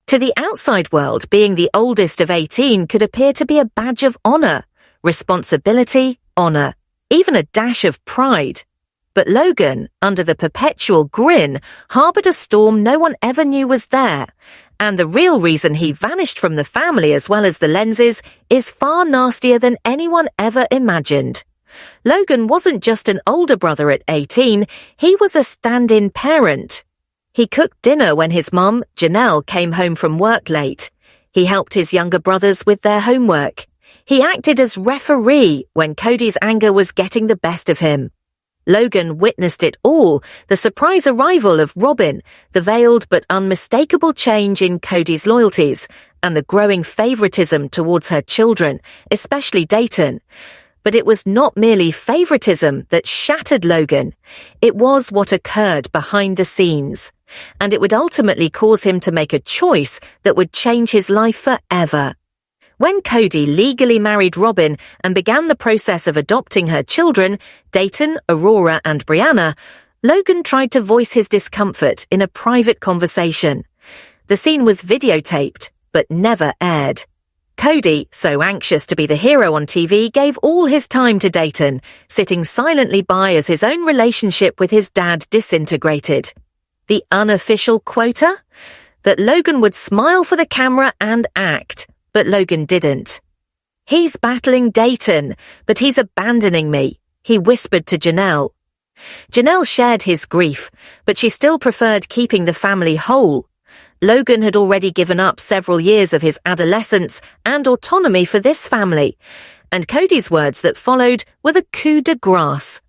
To the outside world, being the oldest of 18 could appear to be a badge of honor, responsibility, honor, even a dash of pride. But Logan, under the perpetual grin, harbored a storm no one ever knew was there, and the real reason he vanished from the family as well as the lenses is far nastier than anyone ever imagined. Logan wasn't just an older brother at 18, he was a stand-in parent. He cooked dinner when his mum, Janelle, came home from work late. He helped his younger brothers with their homework. He acted as referee when Cody's anger was getting the best of him. Logan witnessed it all, the surprise arrival of Robin, the veiled but unmistakable change in Cody's loyalties, and the growing favoritism towards her children, especially Dayton. But it was not merely favoritism that shattered Logan. It was what occurred behind the scenes, and it would ultimately cause him to make a choice that would change his life forever. When Cody legally married Robin and began the process of adopting her children, Dayton, Aurora, and Brianna, Logan tried to voice his discomfort in a private conversation. The scene was videotaped, but never aired. Cody, so anxious to be the hero on TV, gave all his time to Dayton, sitting silently by as his own relationship with his dad disintegrated. The unofficial quota? That Logan would smile for the camera and act. But Logan didn't. "He's battling Dayton, but he's abandoning me," he whispered to Janelle. Janelle shared his grief, but she still preferred keeping the family whole. Logan had already given up several years of his adolescence and autonomy for this family, and Cody's words that followed were the coup de grace.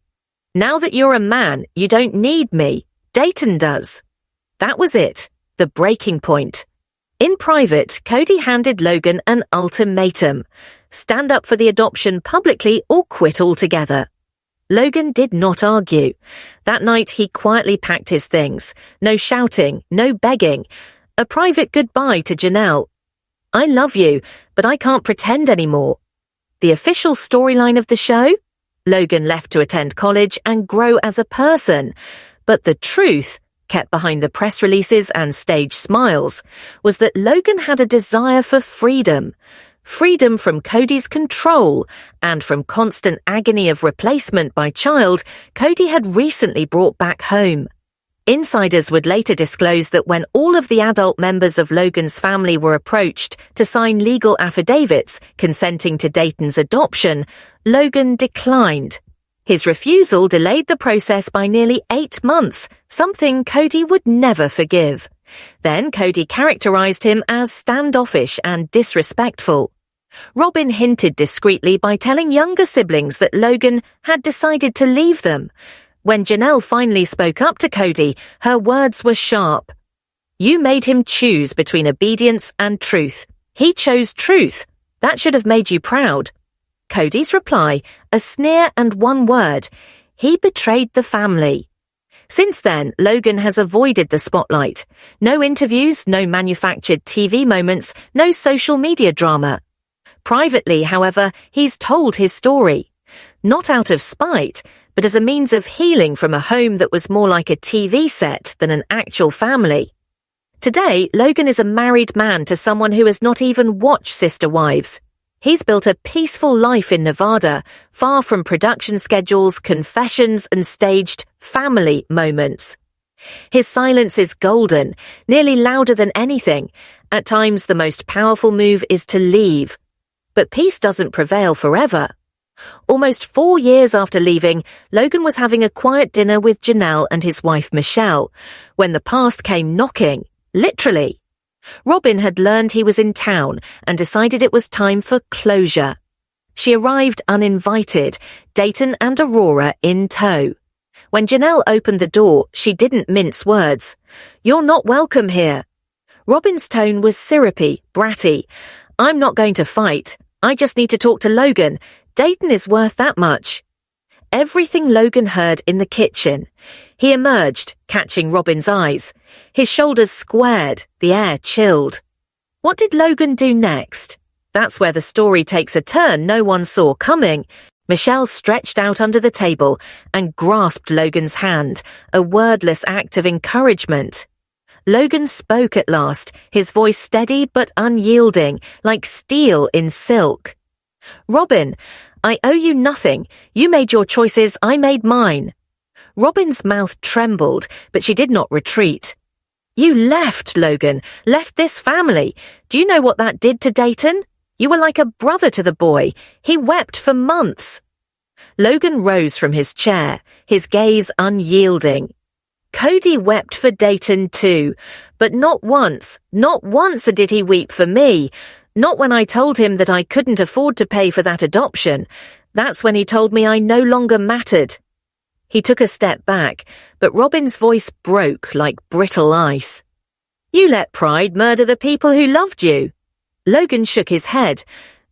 "Now that you're a man, you don't need me. Dayton does." That was it, the breaking point. In private, Cody handed Logan an ultimatum: stand up for the adoption publicly or quit altogether. Logan did not argue. That night he quietly packed his things. No shouting, no begging. A private goodbye to Janelle. "I love you, but I can't pretend anymore." The official storyline of the show? Logan left to attend college and grow as a person. But the truth, kept behind the press releases and stage smiles, was that Logan had a desire for freedom. Freedom from Cody's control and from constant agony of replacement by child Cody had recently brought back home. Insiders would later disclose that when all of the adult members of Logan's family were approached to sign legal affidavits consenting to Dayton's adoption, Logan declined. His refusal delayed the process by nearly 8 months, something Cody would never forgive. Then Cody characterized him as standoffish and disrespectful. Robin hinted discreetly by telling younger siblings that Logan had decided to leave them. When Janelle finally spoke up to Cody, her words were sharp. "You made him choose between obedience and truth. He chose truth. That should have made you proud." Cody's reply, a sneer and one word: he betrayed the family. Since then, Logan has avoided the spotlight. No interviews, no manufactured TV moments, no social media drama. Privately, however, he's told his story. Not out of spite, but as a means of healing from a home that was more like a TV set than an actual family. Today, Logan is a married man to someone who has not even watched Sister Wives. He's built a peaceful life in Nevada, far from production schedules, confessions, and staged family moments. His silence is golden, nearly louder than anything. At times, the most powerful move is to leave. But peace doesn't prevail forever. Almost 4 years after leaving, Logan was having a quiet dinner with Janelle and his wife Michelle, when the past came knocking, literally. Robin had learned he was in town and decided it was time for closure. She arrived uninvited, Dayton and Aurora in tow. When Janelle opened the door, she didn't mince words. "You're not welcome here." Robin's tone was syrupy, bratty. "I'm not going to fight. I just need to talk to Logan. Dayton is worth that much." Everything Logan heard in the kitchen. He emerged, catching Robin's eyes. His shoulders squared, the air chilled. What did Logan do next? That's where the story takes a turn no one saw coming. Michelle stretched out under the table and grasped Logan's hand, a wordless act of encouragement. Logan spoke at last, his voice steady but unyielding, like steel in silk. "Robin, I owe you nothing. You made your choices, I made mine." Robin's mouth trembled, but she did not retreat. "You left, Logan, left this family. Do you know what that did to Dayton? You were like a brother to the boy. He wept for months." Logan rose from his chair, his gaze unyielding. "Cody wept for Dayton too, but not once did he weep for me. Not when I told him that I couldn't afford to pay for that adoption. That's when he told me I no longer mattered." He took a step back, but Robin's voice broke like brittle ice. "You let pride murder the people who loved you." Logan shook his head.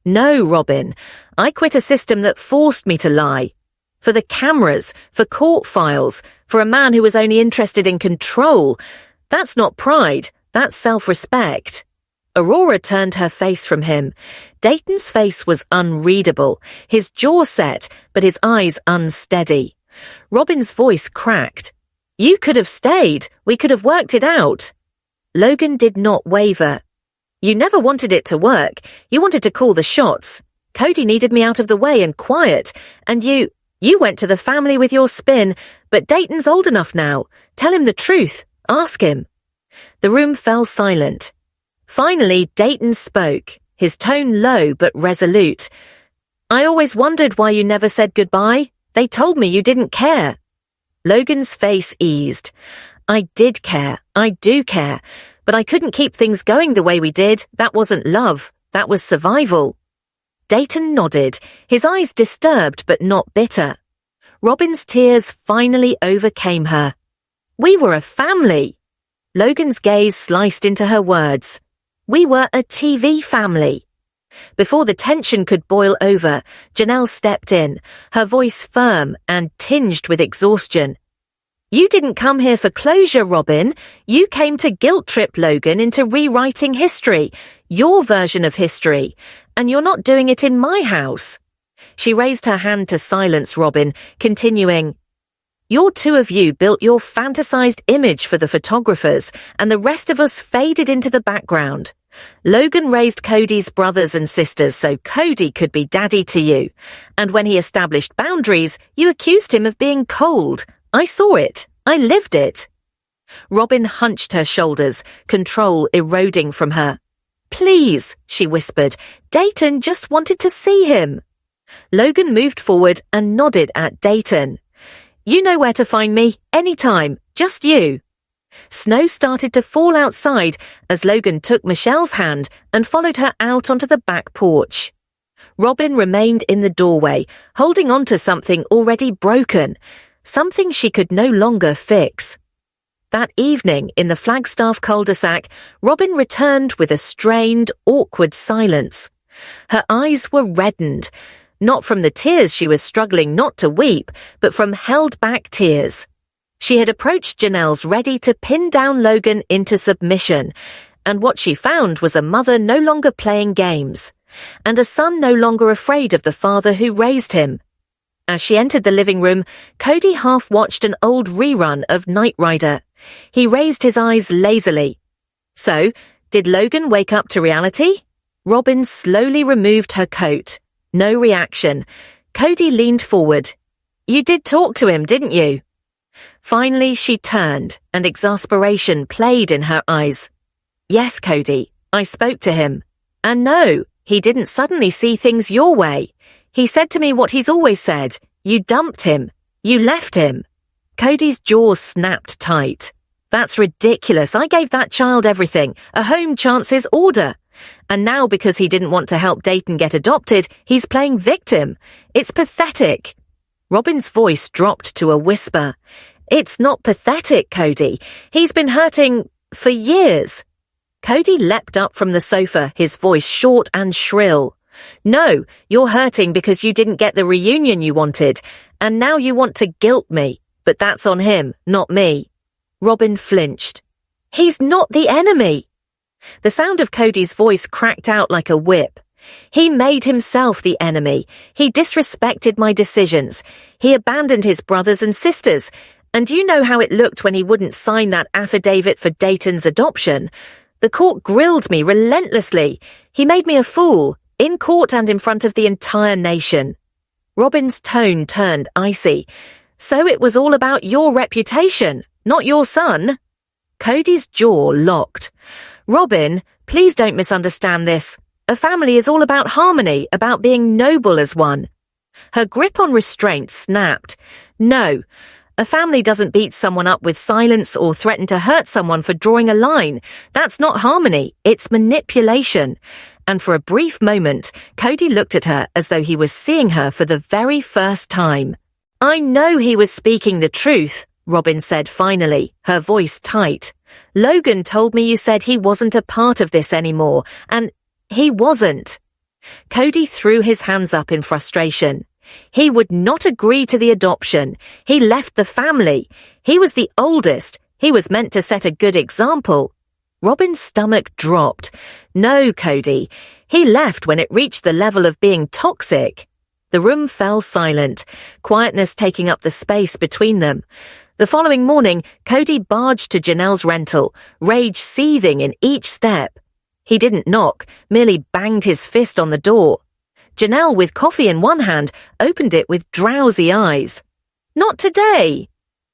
"No, Robin, I quit a system that forced me to lie. For the cameras, for court files, for a man who was only interested in control. That's not pride, that's self-respect." Aurora turned her face from him. Dayton's face was unreadable, his jaw set, but his eyes unsteady. Robin's voice cracked. "You could have stayed. We could have worked it out." Logan did not waver. "You never wanted it to work. You wanted to call the shots. Cody needed me out of the way and quiet. And you went to the family with your spin, but Dayton's old enough now. Tell him the truth. Ask him." The room fell silent. Finally, Dayton spoke, his tone low but resolute. "I always wondered why you never said goodbye. They told me you didn't care." Logan's face eased. "I did care. I do care. But I couldn't keep things going the way we did. That wasn't love. That was survival." Dayton nodded, his eyes disturbed but not bitter. Robin's tears finally overcame her. "We were a family." Logan's gaze sliced into her words. "We were a TV family." Before the tension could boil over, Janelle stepped in, her voice firm and tinged with exhaustion. "You didn't come here for closure, Robin. You came to guilt-trip Logan into rewriting history, your version of history, and you're not doing it in my house." She raised her hand to silence Robin, continuing, "Your two of you built your fantasized image for the photographers, and the rest of us faded into the background. Logan raised Cody's brothers and sisters so Cody could be daddy to you. And when he established boundaries, you accused him of being cold. I saw it. I lived it." Robin hunched her shoulders, control eroding from her. "Please," she whispered, "Dayton just wanted to see him." Logan moved forward and nodded at Dayton. "You know where to find me, anytime, just you." Snow started to fall outside as Logan took Michelle's hand and followed her out onto the back porch. Robin remained in the doorway, holding on to something already broken, something she could no longer fix. That evening, in the Flagstaff cul-de-sac, Robin returned with a strained, awkward silence. Her eyes were reddened, not from the tears she was struggling not to weep, but from held-back tears. She had approached Janelle's ready to pin down Logan into submission, and what she found was a mother no longer playing games, and a son no longer afraid of the father who raised him. As she entered the living room, Cody half-watched an old rerun of Knight Rider. He raised his eyes lazily. "So, did Logan wake up to reality?" Robin slowly removed her coat. No reaction. Cody leaned forward. "You did talk to him, didn't you?" Finally, she turned, and exasperation played in her eyes. "Yes, Cody, I spoke to him. And no, he didn't suddenly see things your way. He said to me what he's always said. You dumped him. You left him." Cody's jaw snapped tight. "That's ridiculous. I gave that child everything. A home, chances, order. And now because he didn't want to help Dayton get adopted, he's playing victim. It's pathetic." Robin's voice dropped to a whisper. "It's not pathetic, Cody. He's been hurting for years." Cody leapt up from the sofa, his voice short and shrill. "No, you're hurting because you didn't get the reunion you wanted, and now you want to guilt me. But that's on him, not me." Robin flinched. "He's not the enemy." The sound of Cody's voice cracked out like a whip. "He made himself the enemy. He disrespected my decisions. He abandoned his brothers and sisters. And you know how it looked when he wouldn't sign that affidavit for Dayton's adoption? The court grilled me relentlessly. He made me a fool, in court and in front of the entire nation. Robin's tone turned icy. So it was all about your reputation, not your son. Cody's jaw locked. Robin, please don't misunderstand this. A family is all about harmony, about being noble as one. Her grip on restraint snapped. No, a family doesn't beat someone up with silence or threaten to hurt someone for drawing a line. That's not harmony, it's manipulation. And for a brief moment, Cody looked at her as though he was seeing her for the very first time. I know he was speaking the truth, Robin said finally, her voice tight. Logan told me you said he wasn't a part of this anymore, and he wasn't. Cody threw his hands up in frustration. He would not agree to the adoption. He left the family. He was the oldest. He was meant to set a good example. Robin's stomach dropped. No, Cody. He left when it reached the level of being toxic. The room fell silent, quietness taking up the space between them. The following morning, Cody barged to Janelle's rental, rage seething in each step. He didn't knock, merely banged his fist on the door. Janelle, with coffee in one hand, opened it with drowsy eyes. Not today.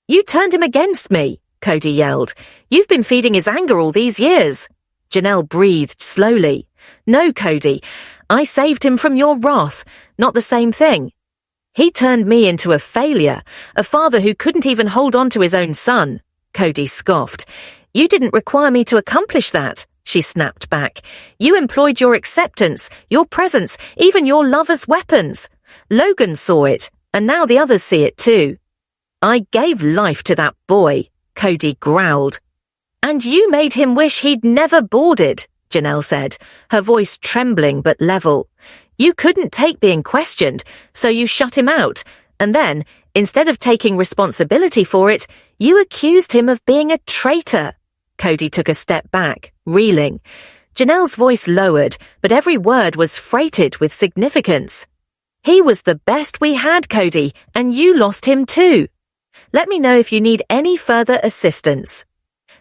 You turned him against me, Cody yelled. You've been feeding his anger all these years. Janelle breathed slowly. No, Cody, I saved him from your wrath, not the same thing. He turned me into a failure, a father who couldn't even hold on to his own son. Cody scoffed. You didn't require me to accomplish that, she snapped back. You employed your acceptance, your presence, even your love as weapons. Logan saw it, and now the others see it too. I gave life to that boy, Cody growled. And you made him wish he'd never boarded, Janelle said, her voice trembling but level. You couldn't take being questioned, so you shut him out, and then, instead of taking responsibility for it, you accused him of being a traitor. Cody took a step back, reeling. Janelle's voice lowered, but every word was freighted with significance. He was the best we had, Cody, and you lost him too. Let me know if you need any further assistance.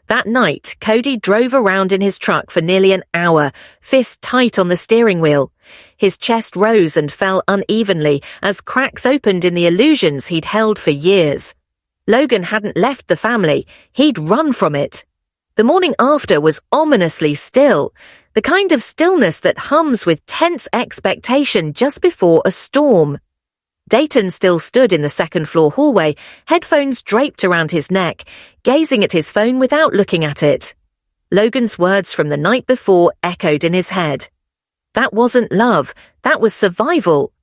That night, Cody drove around in his truck for nearly an hour, fist tight on the steering wheel. His chest rose and fell unevenly as cracks opened in the illusions he'd held for years. Logan hadn't left the family. He'd run from it. The morning after was ominously still, the kind of stillness that hums with tense expectation just before a storm. Dayton still stood in the second-floor hallway, headphones draped around his neck, gazing at his phone without looking at it. Logan's words from the night before echoed in his head. That wasn't love, that was survival.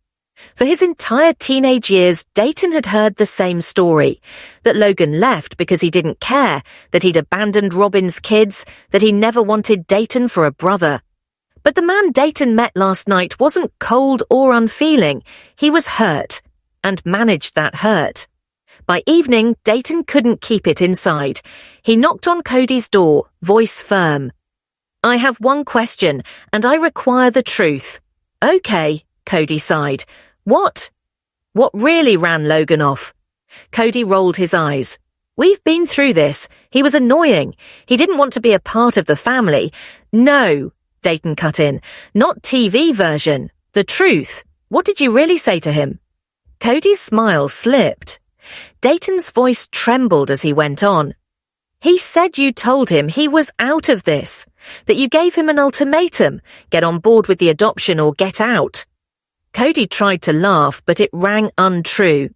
For his entire teenage years, Dayton had heard the same story, that Logan left because he didn't care, that he'd abandoned Robin's kids, that he never wanted Dayton for a brother. But the man Dayton met last night wasn't cold or unfeeling. He was hurt, and managed that hurt. By evening, Dayton couldn't keep it inside. He knocked on Cody's door, voice firm. I have one question, and I require the truth. Okay, Cody sighed. What? What really ran Logan off? Cody rolled his eyes. We've been through this. He was annoying. He didn't want to be a part of the family. No, Dayton cut in. Not TV version. The truth. What did you really say to him? Cody's smile slipped. Dayton's voice trembled as he went on. He said you told him he was out of this, that you gave him an ultimatum, get on board with the adoption or get out. Cody tried to laugh, but it rang untrue.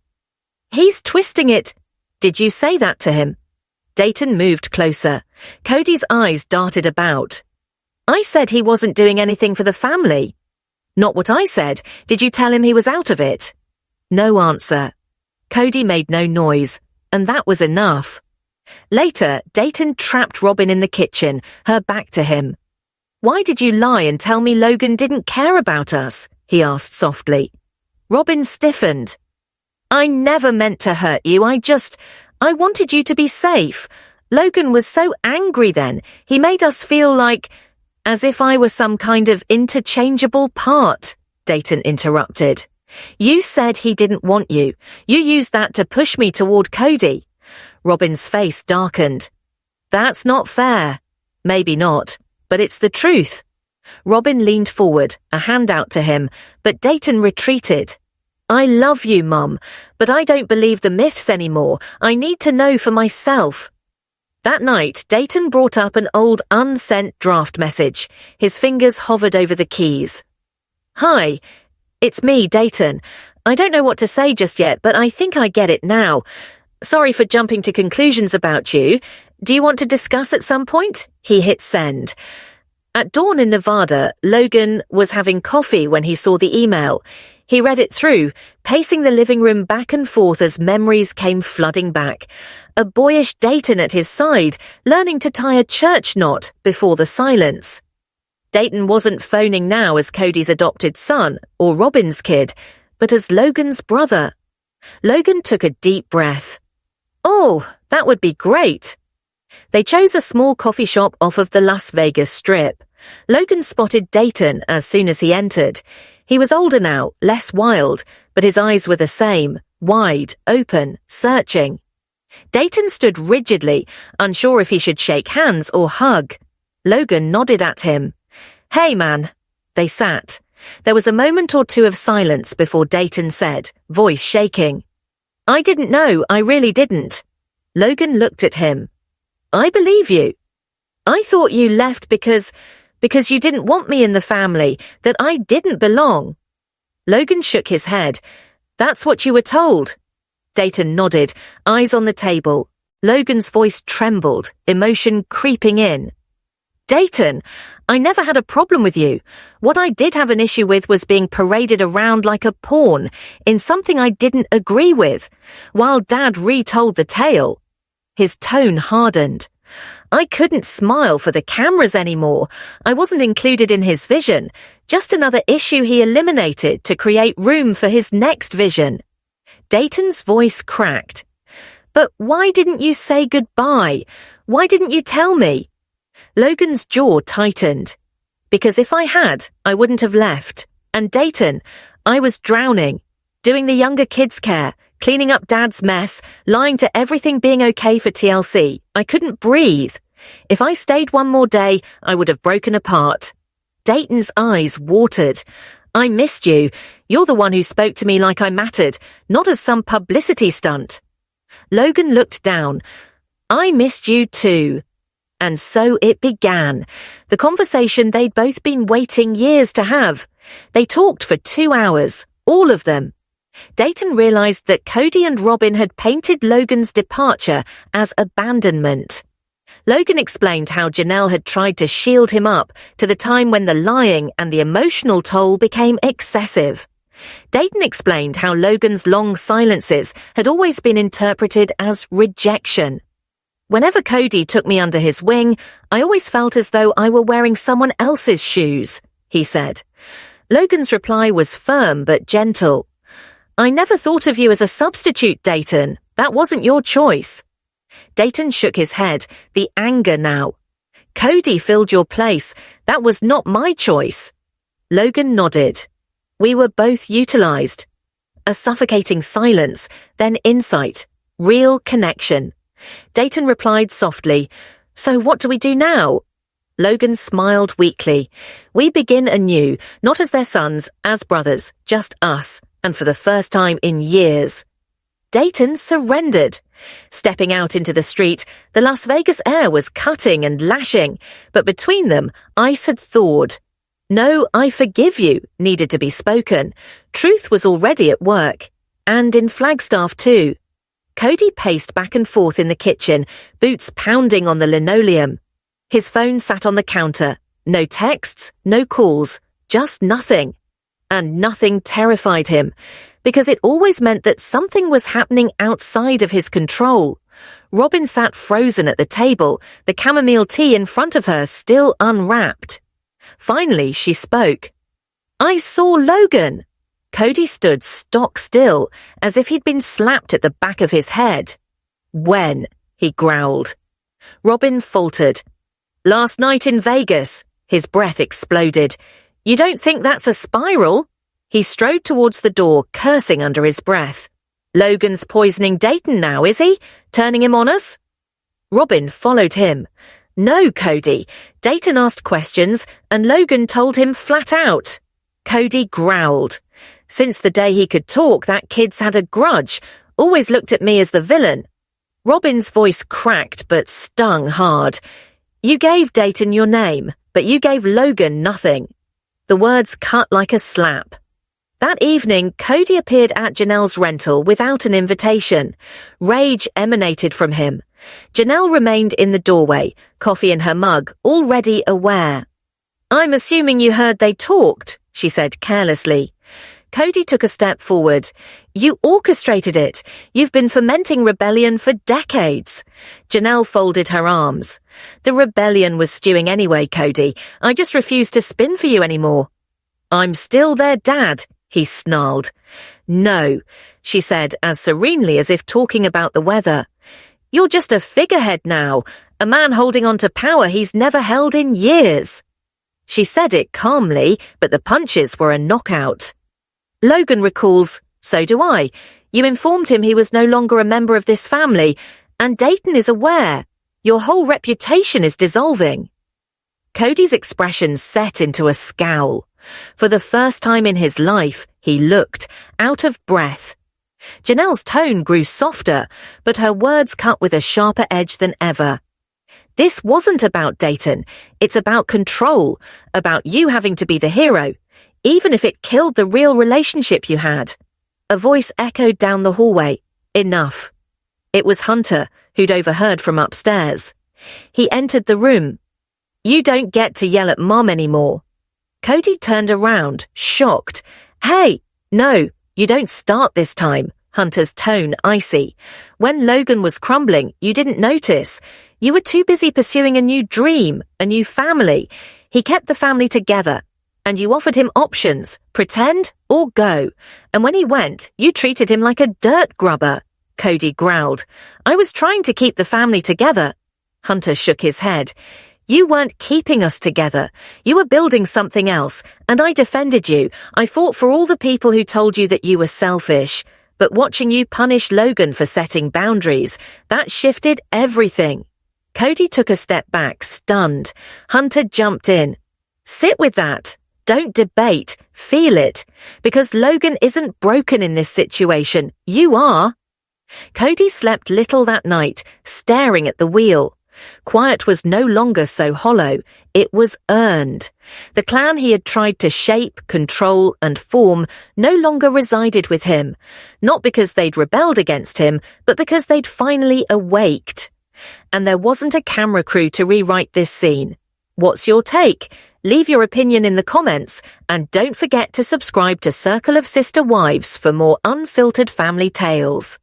He's twisting it. Did you say that to him? Dayton moved closer. Cody's eyes darted about. I said he wasn't doing anything for the family. Not what I said. Did you tell him he was out of it? No answer. Cody made no noise, and that was enough. Later, Dayton trapped Robin in the kitchen, her back to him. Why did you lie and tell me Logan didn't care about us? He asked softly. Robin stiffened. I never meant to hurt you. I wanted you to be safe. Logan was so angry then. He made us feel like, as if I were some kind of interchangeable part, Dayton interrupted. You said he didn't want you. You used that to push me toward Cody. Robin's face darkened. That's not fair. Maybe not, but it's the truth. Robin leaned forward, a hand out to him, but Dayton retreated. I love you, Mum, but I don't believe the myths anymore. I need to know for myself. That night, Dayton brought up an old unsent draft message. His fingers hovered over the keys. Hi, it's me, Dayton. I don't know what to say just yet, but I think I get it now. Sorry for jumping to conclusions about you. Do you want to discuss at some point? He hit send. At dawn in Nevada, Logan was having coffee when he saw the email. He read it through, pacing the living room back and forth as memories came flooding back. A boyish Dayton at his side, learning to tie a church knot before the silence. Dayton wasn't phoning now as Cody's adopted son or Robin's kid, but as Logan's brother. Logan took a deep breath. Oh, that would be great. They chose a small coffee shop off of the Las Vegas Strip. Logan spotted Dayton as soon as he entered. He was older now, less wild, but his eyes were the same, wide, open, searching. Dayton stood rigidly, unsure if he should shake hands or hug. Logan nodded at him. Hey, man. They sat. There was a moment or two of silence before Dayton said, voice shaking. I didn't know, I really didn't. Logan looked at him. I believe you. I thought you left because you didn't want me in the family, that I didn't belong. Logan shook his head. That's what you were told. Dayton nodded, eyes on the table. Logan's voice trembled, emotion creeping in. Dayton, I never had a problem with you. What I did have an issue with was being paraded around like a pawn in something I didn't agree with, while Dad retold the tale. His tone hardened. I couldn't smile for the cameras anymore. I wasn't included in his vision, just another issue he eliminated to create room for his next vision. Dayton's voice cracked. But why didn't you say goodbye? Why didn't you tell me? Logan's jaw tightened. Because if I had, I wouldn't have left. And Dayton, I was drowning, doing the younger kids' care, cleaning up Dad's mess, lying to everything being okay for TLC. I couldn't breathe. If I stayed one more day, I would have broken apart. Dayton's eyes watered. I missed you. You're the one who spoke to me like I mattered, not as some publicity stunt. Logan looked down. I missed you too. And so it began. The conversation they'd both been waiting years to have. They talked for 2 hours, all of them. Dayton realized that Cody and Robin had painted Logan's departure as abandonment. Logan explained how Janelle had tried to shield him up to the time when the lying and the emotional toll became excessive. Dayton explained how Logan's long silences had always been interpreted as rejection. Whenever Cody took me under his wing, I always felt as though I were wearing someone else's shoes, he said. Logan's reply was firm but gentle. I never thought of you as a substitute, Dayton. That wasn't your choice. Dayton shook his head, the anger now. Cody filled your place. That was not my choice. Logan nodded. We were both utilized. A suffocating silence, then insight, real connection. Dayton replied softly, So what do we do now? Logan smiled weakly. We begin anew, not as their sons, as brothers, just us, and for the first time in years. Dayton surrendered. Stepping out into the street, the Las Vegas air was cutting and lashing, but between them, ice had thawed. No, I forgive you needed to be spoken. Truth was already at work. And in Flagstaff too. Cody paced back and forth in the kitchen, boots pounding on the linoleum. His phone sat on the counter. No texts, no calls, just nothing. And nothing terrified him, because it always meant that something was happening outside of his control. Robin sat frozen at the table, the chamomile tea in front of her still unwrapped. Finally, she spoke. I saw Logan. Cody stood stock still, as if he'd been slapped at the back of his head. When? He growled. Robin faltered. Last night in Vegas. His breath exploded. You don't think that's a spiral? He strode towards the door, cursing under his breath. Logan's poisoning Dayton now, is he? Turning him on us? Robin followed him. No, Cody. Dayton asked questions and Logan told him flat out. Cody growled. Since the day he could talk, that kid's had a grudge, always looked at me as the villain. Robin's voice cracked but stung hard. You gave Dayton your name, but you gave Logan nothing. The words cut like a slap. That evening, Cody appeared at Janelle's rental without an invitation. Rage emanated from him. Janelle remained in the doorway, coffee in her mug, already aware. I'm assuming you heard they talked, she said carelessly. Cody took a step forward. You orchestrated it. You've been fomenting rebellion for decades. Janelle folded her arms. The rebellion was stewing anyway, Cody. I just refused to spin for you anymore. I'm still their dad, he snarled. No, she said as serenely as if talking about the weather. You're just a figurehead now, a man holding on to power he's never held in years. She said it calmly, but the punches were a knockout. Logan recalls, so do I. You informed him he was no longer a member of this family, and Dayton is aware. Your whole reputation is dissolving. Cody's expression set into a scowl. For the first time in his life, he looked out of breath. Janelle's tone grew softer, but her words cut with a sharper edge than ever. This wasn't about Dayton. It's about control, about you having to be the hero, even if it killed the real relationship you had. A voice echoed down the hallway. Enough. It was Hunter, who'd overheard from upstairs. He entered the room. You don't get to yell at Mom anymore. Cody turned around, shocked. Hey, no, you don't start this time. Hunter's tone icy. When Logan was crumbling, you didn't notice. You were too busy pursuing a new dream, a new family. He kept the family together. And you offered him options, pretend or go. And when he went, you treated him like a dirt grubber. Cody growled. I was trying to keep the family together. Hunter shook his head. You weren't keeping us together. You were building something else, and I defended you. I fought for all the people who told you that you were selfish. But watching you punish Logan for setting boundaries, that shifted everything. Cody took a step back, stunned. Hunter jumped in. Sit with that. Don't debate. Feel it. Because Logan isn't broken in this situation. You are. Cody slept little that night, staring at the wheel. Quiet was no longer so hollow. It was earned. The clan he had tried to shape, control, and form no longer resided with him. Not because they'd rebelled against him, but because they'd finally awaked. And there wasn't a camera crew to rewrite this scene. What's your take? Leave your opinion in the comments, and don't forget to subscribe to Circle of Sister Wives for more unfiltered family tales.